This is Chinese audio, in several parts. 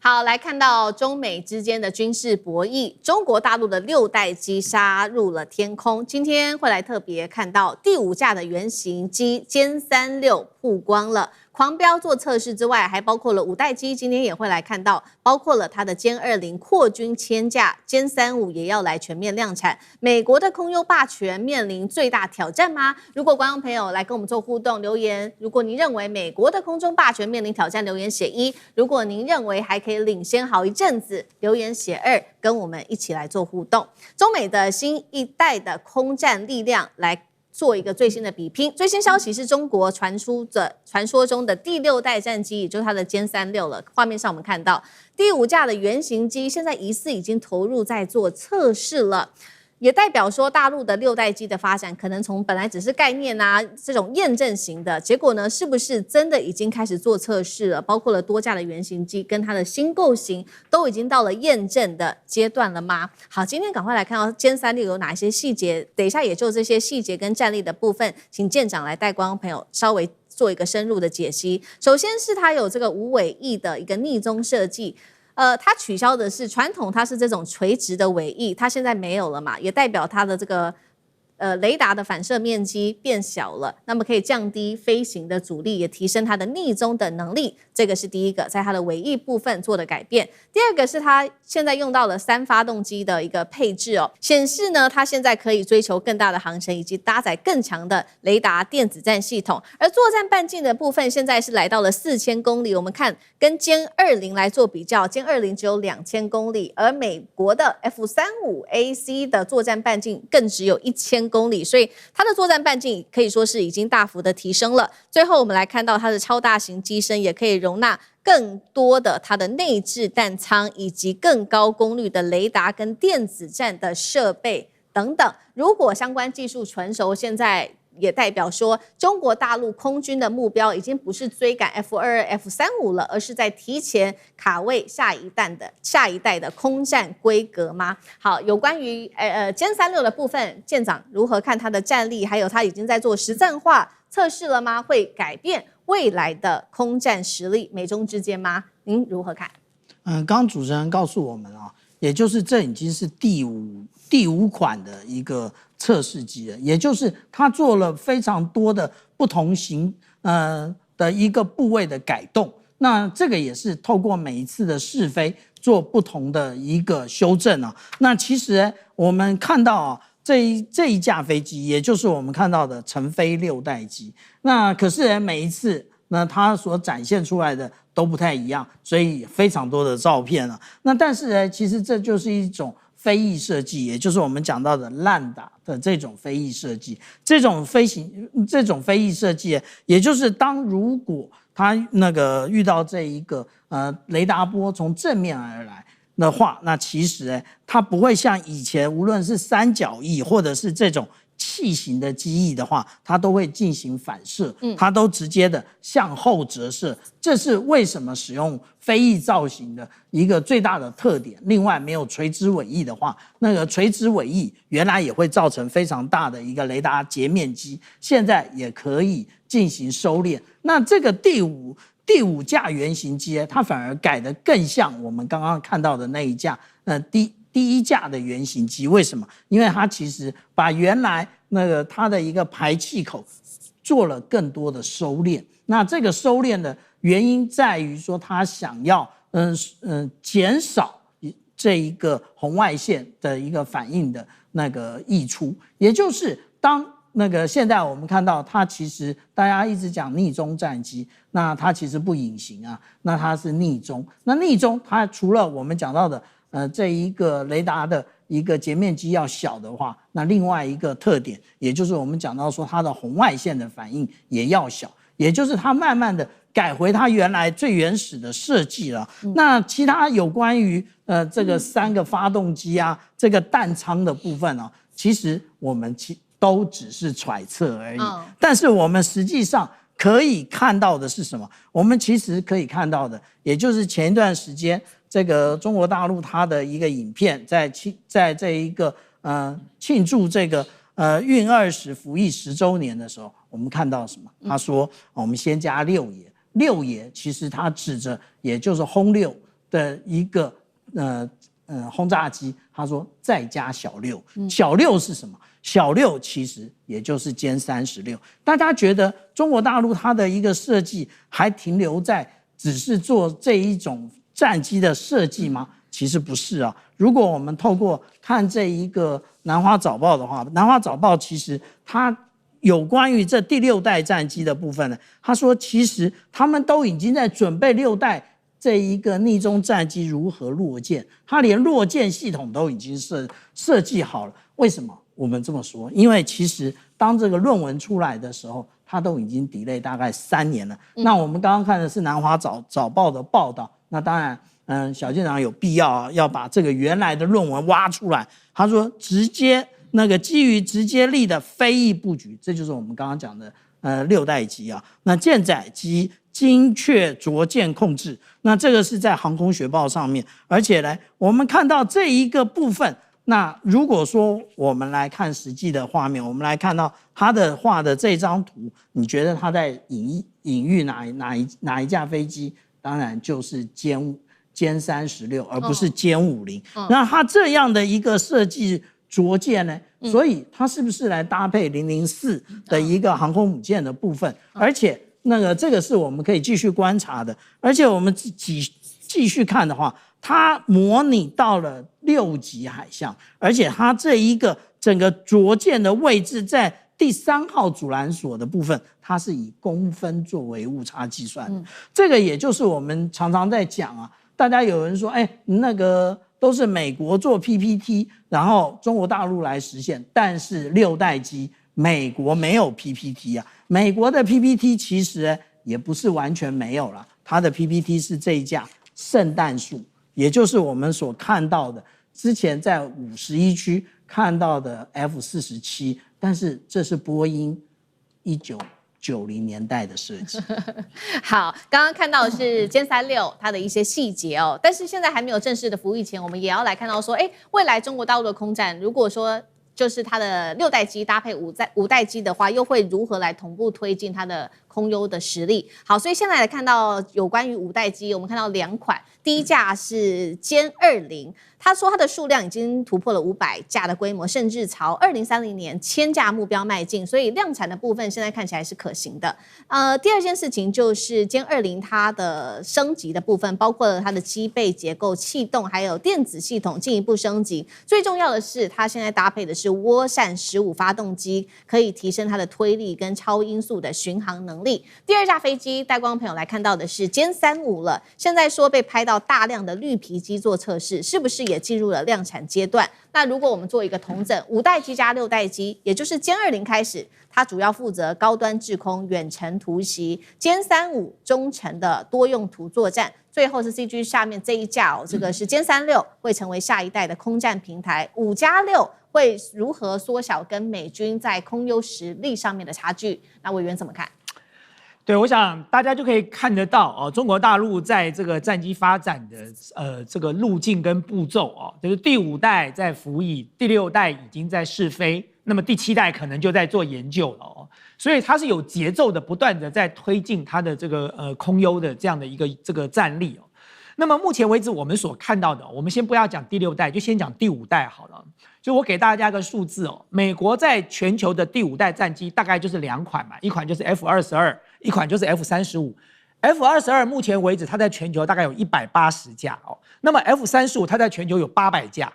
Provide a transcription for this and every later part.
好，來看到中美之間的軍事博弈，中國大陸的6代機殺入了天空。今天會來特別看到第5架的原型機殲36曝光了。狂飆做測試之外，還包括了5代機，今天也會來看到，包括了它的殲20擴軍千架，殲35也要來全面量產。美國的空優霸權面臨最大挑戰嗎？如果觀眾朋友來跟我們做互動留言，如果您認為美國的空中霸權面臨挑戰，留言寫1；如果您認為還可以領先好一陣子，留言寫2，跟我們一起來做互動。中美的新一代的空戰力量來做一個最新的比拼。最新消息是中國傳說中的第6代戰機，也就是它的殲36了。畫面上我們看到第5架的原型機，現在疑似已經投入在做測試了。也代表說，大陸的6代機的發展可能從本來只是概念啊這種驗證型的，結果呢，是不是真的已經開始做測試了？包括了多架的原型機跟它的新構型，都已經到了驗證的階段了嗎？好，今天趕快來看到殲36有哪些細節，等一下也就這些細節跟戰力的部分，請艦長來帶觀眾朋友稍微做一個深入的解析。首先是它有這個無尾翼的一個逆蹤設計。它取消的是傳統，它是這種垂直的尾翼，它現在沒有了嘛，也代表它的這個雷達的反射面積變小了，那麼可以降低飛行的阻力，也提升它的逆蹤的能力。這個是第一個，在它的尾翼部分做的改變。第二個是它現在用到了3發動機的一個配置哦，顯示呢它現在可以追求更大的航程，以及搭載更強的雷達電子戰系統。而作戰半徑的部分現在是來到了4000公里，我們看跟殲20來做比較，殲20只有2000公里，而美國的 F-35AC 的作戰半徑更只有1000公里，所以它的作戰半徑可以說是已經大幅的提升了。最後我們来看到它的超大型機身也可以容納更多的它的內置彈艙，以及更高功率的雷達跟電子戰的設備等等。如果相關技術成熟，現在也代表說中國大陸空軍的目標已經不是追趕 F-22、F-35了，而是在提前卡位下一代的空戰規格嗎？好，有關於殲36的部分，艦長如何看它的戰力，還有它已經在做實戰化測試了嗎？會改變未來的空戰實力，美中之間嗎？您如何看？刚剛主持人告訴我們啊，也就是這已經是第五款的一個測試機了，也就是它做了非常多的不同型的一個部位的改動。那這個也是透過每一次的試飛做不同的一個修正啊。那其實我們看到啊，這一架飛機，也就是我們看到的成飛6代機。那可是每一次那它所展現出來的都不太一樣，所以非常多的照片啊。那但是呢，其實這就是一種飛翼設計，也就是我們講到的爛打的這種飛翼設計。這種飛翼設計，也就是如果它遇到這一個雷達波從正面而來的話，那其實它不會像以前無論是三角翼或者是這種器型的機翼的話，它都會進行反射，它都直接的向後折射。這是為什麼使用飛翼造型的一個最大的特點。另外，沒有垂直尾翼的話，那個垂直尾翼原來也會造成非常大的一個雷達截面積，現在也可以進行收斂。那這個第五架原型機，它反而改得更像我們剛剛看到的那一架，第一架的原型機。為什麼？因為它其實把原來它的一個排氣口做了更多的收斂。那這個收斂的原因在於說，它想要減少這一個紅外線的一個反應的那個溢出，也就是當現在我們看到它其實大家一直講逆蹤戰機，那它其實不隱形啊，那它是逆蹤。那逆蹤它除了我們講到的這一個雷達的一個截面積要小的話，那另外一個特點，也就是我們講到說它的紅外線的反應也要小，也就是它慢慢的改回它原來最原始的設計了。那其他有關於這個3個發動機啊，這個彈艙的部分啊，其實我們都只是揣測而已。但是我們實際上可以看到的是什麼？我們其實可以看到的，也就是前一段時間這個中國大陸它的一個影片，在這一個慶祝這個運20服役10週年的時候，我們看到什麼？他說我們先加6爺，6爺其實他指着也就是轟6的一個轟炸機，他說再加小六，小六是什麼？小六其實也就是殲36。大家覺得中國大陸它的一個設計還停留在只是做這一種戰機的設計嗎？其實不是啊。如果我們透過看這一個南華早報的話，南華早報其實它有關於這第6代戰機的部分呢，他說其實他們都已經在準備6代這一個逆中戰機如何落艦，他連落艦系統都已經設計好了。為什麼我們這麼說？因為其實當這個論文出來的時候，它都已經 delay 大概3年了。那我們刚剛看的是南華早報的報道，那当然，小艦長有必要要把這個原來的論文挖出來。他說直接那個基於直接力的飛翼布局，這就是我們剛剛講的6代機啊。那艦載機精確着艦控制，那這個是在航空學報上面。而且呢，我們看到這一個部分，那如果說我們來看實際的畫面，我們來看到他的畫的這張圖，你覺得他在隱喻哪一架飛機？當然就是殲36，而不是殲50。那他這樣的一個設計着艦呢，所以它是不是來搭配004的一個航空母艦的部分？而且這個是我們可以繼續觀察的。而且我們繼續看的話，它模擬到了6級海象，而且它這一個整個着艦的位置在第3號阻攔索的部分，它是以公分作為誤差計算的。這個也就是我們常常在講啊，大家有人說，都是美國做 PPT， 然後中國大陸來實現，但是6代機美國沒有 PPT 啊，美國的 PPT 其實也不是完全沒有了，它的 PPT 是這一架聖誕樹，也就是我們所看到的之前在51區看到的 F-47，但是這是波音1990年代的設計。好，剛剛看到的是殲36它的一些細節哦，但是現在還沒有正式的服役前，我們也要來看到說，未來中國大陸的空戰，如果說就是它的6代機搭配五代機的話，又會如何來同步推進它的空優的實力？好，所以現在來看到有關於5代機，我們看到2款，第一架是殲20，他說它的數量已經突破了500架的規模，甚至朝2030年1000架目標邁進，所以量產的部分現在看起來是可行的。第二件事情就是殲20它的升級的部分，包括了它的機背結構、氣動還有電子系統進一步升級。最重要的是，它現在搭配的是涡扇15發動機，可以提升它的推力跟超音速的巡航能力。第二架飛機，带光朋友來看到的是殲35了，現在說被拍到大量的綠皮機做測試，是不是也進入了量產階段？那如果我們做一個統整，5代機加6代機，也就是殲20開始，它主要負責高端制空、遠程突襲；殲35中程的多用途作戰。最後是 CG 下面這一架這個是殲36，會成為下一代的空戰平台。5+6會如何縮小跟美軍在空優實力上面的差距？那委員怎麼看？對，我想大家就可以看得到哦，中國大陸在這個戰機發展的這個路徑跟步驟哦，就是第5代在服役，第6代已經在試飛，那麼第7代可能就在做研究了哦，所以它是有節奏的，不斷的在推進它的這個空優的這樣的一個這個戰力哦。那麼目前為止我們所看到的，我們先不要講第6代，就先講第5代好了。就我給大家一個數字哦，美國在全球的第5代戰機大概就是2款嘛，一款就是 F-22，一款就是 F-35。F-22目前為止它在全球大概有180架哦，那麼 F-35它在全球有800架，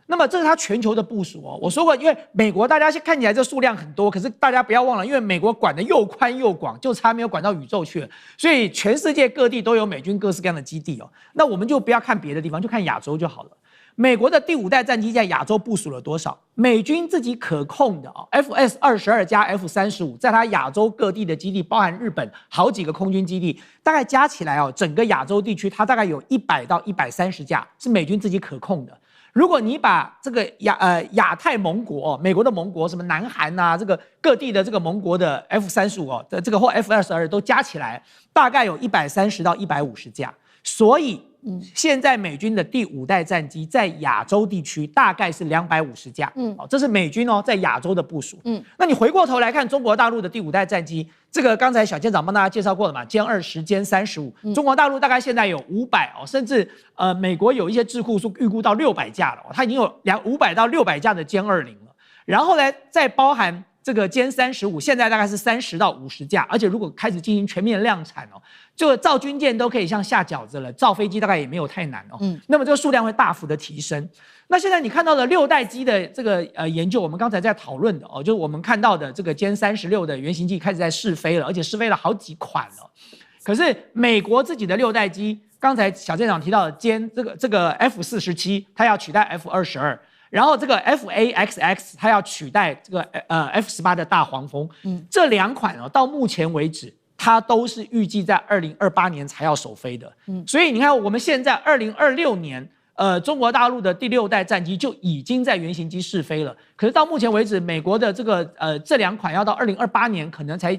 那麼這是它全球的部署哦。我說過，因為美國大家看起來這數量很多，可是大家不要忘了，因為美國管得又寬又廣，就差沒有管到宇宙去了，所以全世界各地都有美軍各式各樣的基地哦。那我們就不要看別的地方，就看亞洲就好了。美國的第5代戰機在亞洲部署了多少？美軍自己可控的FS-22加 F-35，在它亞洲各地的基地，包含日本好幾個空軍基地，大概加起来整個亞洲地區，它大概有100到130架是美軍自己可控的。如果你把这个亞太盟國美國的盟國什麼南韓啊，這個各地的這個盟國的 F-35的這個或 F-22都加起來，大概有130到150架。所以現在美軍的第5代戰機在亞洲地區大概是250架，這是美軍在亞洲的部署。那你回過頭來看中國大陸的第5代戰機，這個剛才小艦長幫大家介紹過了嘛，歼20、殲35，中國大陸大概現在有500甚至美國有一些智庫說預估到600架了，它已經有500到600架的殲20了，然後呢再包含這個殲35，現在大概是30到50架，而且如果開始進行全面量產就造軍艦都可以像下餃子了，造飛機大概也沒有太難那麼這個數量會大幅的提升。那現在你看到的6代機的這個研究，我們剛才在討論的就是我们看到的這個殲36的原型機開始在試飛了，而且試飛了好幾款了。可是美國自己的6代機，剛才小艦長提到的這個 F-47，它要取代 F-22。然後這個 FAXX 它要取代這個F-18的大黃蜂，這2款到目前為止，它都是預計在2028年才要首飛的。所以你看，我們現在2026年，中國大陸的第6代戰機就已經在原型機試飛了。可是到目前為止，美國的這2款要到2028年可能才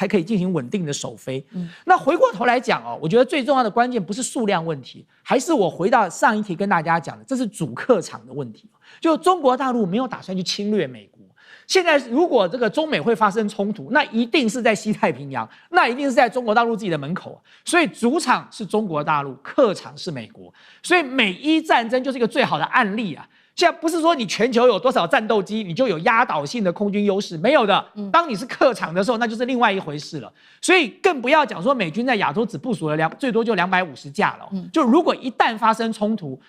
可以進行穩定的首飛。那回過頭來講我覺得最重要的關鍵不是數量問題，還是我回到上一題跟大家講的，這是主客場的問題。就中國大陸沒有打算去侵略美國。現在如果這個中美會發生衝突，那一定是在西太平洋，那一定是在中國大陸自己的門口。所以主場是中國大陸，客場是美國。所以美伊戰爭就是一個最好的案例啊。現在不是說你全球有多少戰鬥機，你就有壓倒性的空軍優勢，沒有的。當你是客場的時候，那就是另外一回事了。所以更不要講說美軍在亞洲只部署了最多就250架了。就如果一旦發生衝突，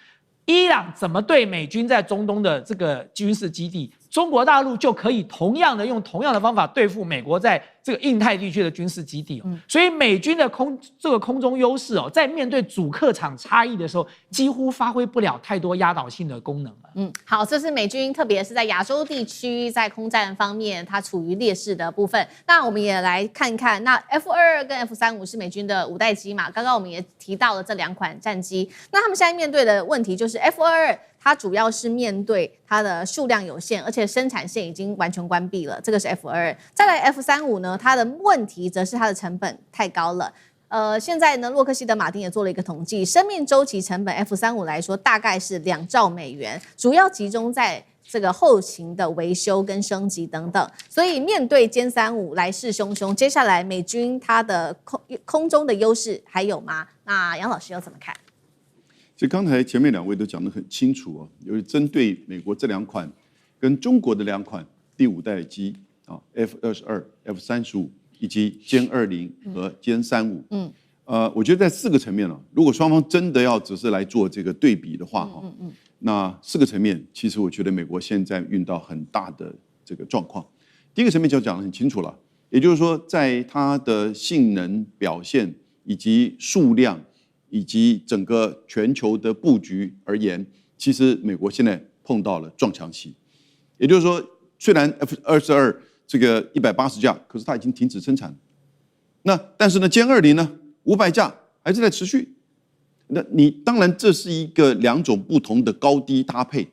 伊朗怎麼對美軍在中東的這個軍事基地，中國大陸就可以用同樣的方法對付美國在這個印太地區的軍事基地。所以美軍的空中優勢在面對主客場差異的時候，幾乎發揮不了太多壓倒性的功能了。好，這是美軍特別是在亞洲地區在空戰方面它處於劣勢的部分。那我們也來看看，那 F-22跟 F-35是美軍的5代機嘛，剛剛我們也提到了這2款戰機，那他們現在面對的問題就是 F-22它主要是面對它的數量有限，而且生產線已經完全關閉了，這個是 F-22。再來 F-35呢，它的問題則是它的成本太高了。現在呢，洛克希德馬丁也做了一個統計，生命週期成本 F-35來說大概是2兆美元，主要集中在這個後勤的維修跟升級等等。所以面對殲35來勢洶洶，接下來美軍它的空中的優勢還有嗎？那楊老師又怎麼看？其實剛才前面2位都講得很清楚由於針對美國這2款跟中國的2款第5代機F-22、F-35以及殲20和殲35，我覺得在4個層面如果雙方真的要只是來做這個對比的話那4個層面其實我覺得美國現在遇到很大的這個狀況。第一個層面就講得很清楚了，也就是說在它的性能表現以及數量以及整個全球的布局而言，其實美國現在碰到了撞牆期。也就是說，雖然 F-22這個180架，可是它已經停止生產了。但是呢，殲20呢500架還是在持續。那你當然這是一個2種不同的高低搭配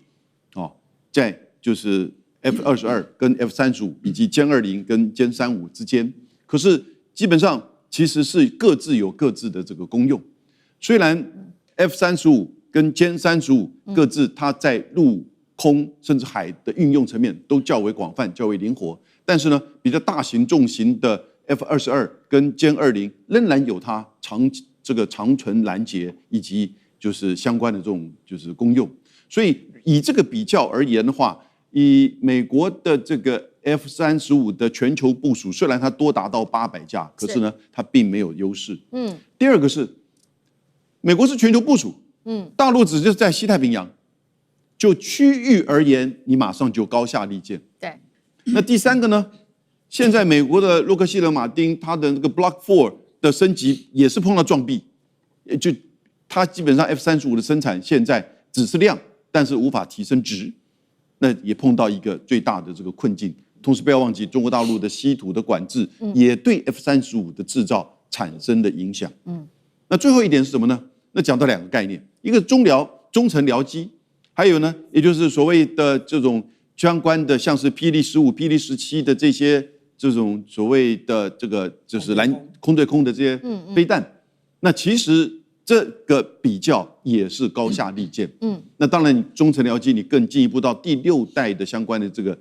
在就是 F-22跟 F-35以及殲20跟殲35之間，可是基本上其實是各自有各自的這個功用。雖然 F-35跟殲35各自它在陸空甚至海的運用層面都較為廣泛、較為靈活，但是呢，比較大型重型的 F-22跟殲20仍然有它長程攔截以及就是相關的這種就是功用。所以以這個比較而言的話，以美國的這個 F-35的全球部署，雖然它多達到800架，可是呢，它並沒有優勢。第二個是。美國是全球部署，大陸只是在西太平洋，就區域而言，你馬上就高下立見。對。那第3個呢？現在美國的洛克希德馬丁，它的那個 Block 4的升級也是碰到撞壁，就它基本上 F-35的生產現在只是量，但是無法提升值，那也碰到一個最大的這個困境。同時不要忘記，中國大陸的稀土的管制也對 F-35的製造產生的影響。那最後一點是什麼呢？那講到2個概念，一個中程僚機，還有呢，也就是所謂的這種相關的，像是霹靂15、霹靂17的這些這種所謂的這個就是空對空的這些飛彈。那其實這個比較也是高下立見。那當然，中程僚機你更進一步到第6代的相關的这個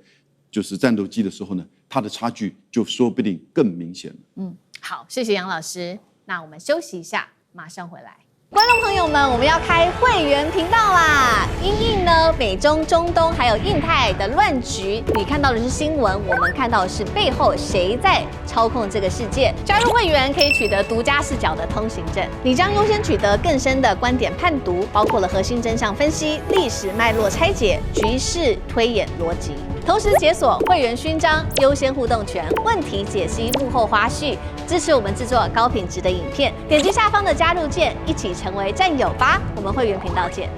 就是戰鬥機的時候呢，它的差距就說不定更明顯了。好，謝謝楊老師。那我們休息一下，馬上回來。觀眾朋友們，我們要開會員頻道啦！因應呢美中、中東還有印太的亂局，你看到的是新聞，我們看到的是背後誰在操控這個世界。加入會員可以取得獨家視角的通行證，你將優先取得更深的觀點判讀，包括了核心真相分析、歷史脈絡拆解、局勢推演邏輯。同時解鎖會員勳章、優先互動權、問題解析、幕後花絮，支持我們制作高品質的影片。點擊下方的加入鍵，一起成為戰友吧！我們會員頻道見。